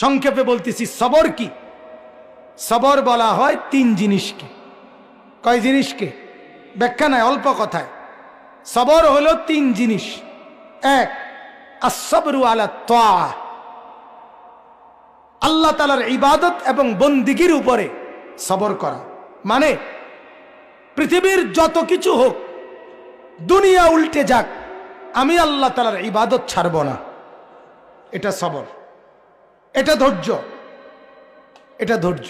সংক্ষেপে বলতেছি সবর কি। সবর বলা হয় তিন জিনিসকে। কয় জিনিসকে? ব্যাখ্যা নাই, অল্প কথায়। সবর হলো তিন জিনিস। এক, আসসাবরু আলা তাআ, আল্লাহ তাআলার ইবাদত এবং বন্দিগির উপরে সবর করা। মানে পৃথিবীর যত কিছু হোক, দুনিয়া উল্টে যাক, আমি আল্লাহ তাআলার ইবাদত ছাড়ব না। এটা সবর, এটা ধৈর্য, এটা ধৈর্য।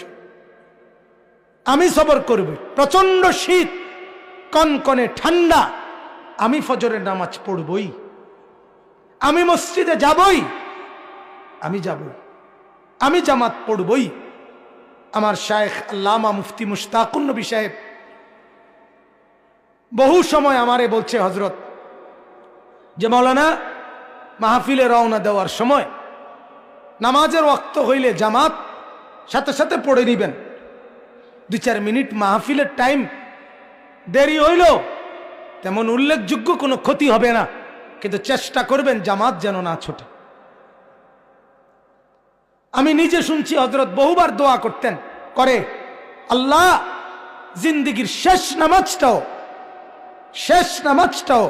আমি সবর করব। প্রচন্ড শীত, কনকনে ঠান্ডা, আমি ফজরের নামাজ পড়বই, আমি মসজিদে যাবই, আমি যাবই, আমি জামাত পড়বই। আমার শায়েখ আল্লামা মুফতি মুশতাকুন নবী সাহেব বহু সময় আমারে বলছে, হযরত, যে মাওলানা, মাহফিলে রওনা দেওয়ার সময় নামাজের ওয়াক্ত হইলে জামাত সাথে সাথে পড়ে নিবেন। 2-4 মিনিট মাহফিলের টাইম দেরি হইল তেমন উল্লেখযোগ্য কোনো ক্ষতি হবে না, কিন্তু চেষ্টা করবেন জামাত যেন না ছোটে। আমি নিজে শুনছি হযরত বহুবার দোয়া করতেন, করে, আল্লাহ জিন্দেগীর শেষ নামাজটাও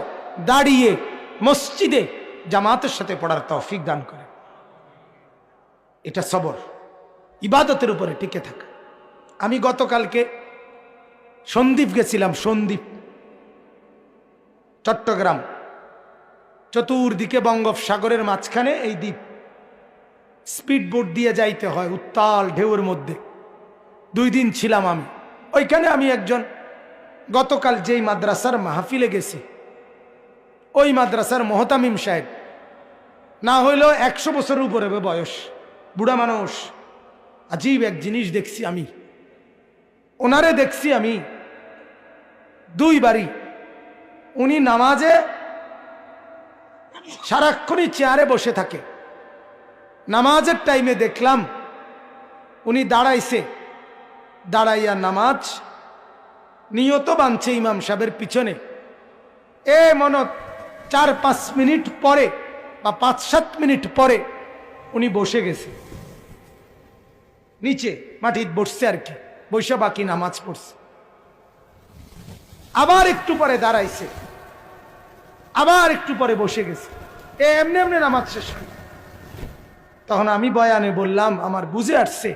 দাঁড়িয়ে মসজিদে জামাতের সাথে পড়ার তৌফিক দান করে। এটা সবর, ইবাদতের উপরে টিকে থাকা। আমি গতকালকে সন্দ্বীপ গেছিলাম, সন্দ্বীপ, চট্টগ্রাম। চতুর্দিকে বঙ্গোপসাগরের মাঝখানে এই দ্বীপ, স্পিড বোট দিয়ে যাইতে হয় উত্তাল ঢেউয়ের মধ্যে। 2 দিন ছিলাম আমি ওইখানে। আমি একজন, গতকাল যেই মাদ্রাসার মাহফিলে গেছি, ওই মাদ্রাসার মোহতামিম সাহেব, না হইলেও 100 বছরের উপরে বয়স, বুড়া মানুষ। আজীব এক জিনিস দেখছি আমি, ওনারে দেখছি আমি 2 বারই। উনি নামাজে সারাক্ষণই চেয়ারে বসে থাকে। নামাজের টাইমে দেখলাম উনি দাঁড়াইছে, দাঁড়াইয়া নামাজ নিয়ত বানছে ইমাম সাহেবের পিছনে। মনে 4-5 মিনিট পরে বা 5-7 মিনিট পরে উনি বসে গেছে, নিচে মাটিতে বসছে আর কি, বসে বাকি নামাজ পড়ছে। আবার একটু পরে দাঁড়াইছে, আবার একটু পরে বসে গেছে। এমনি এমনি নামাজ শেষ করে। তখন আমি বয়ানে বললাম, আমার বুঝে আসছে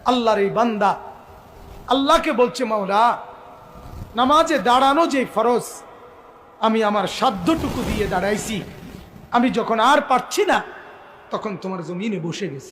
আল্লাহর এই বান্দা আল্লাহকে বলছে, মাওলা, নামাজে দাঁড়ানো যে ফরজ, আমি আমার সাধ্যটুকু দিয়ে দাঁড়াইছি, আমি যখন আর পারছি না তখন তোমার জমিনে বসে গেছি।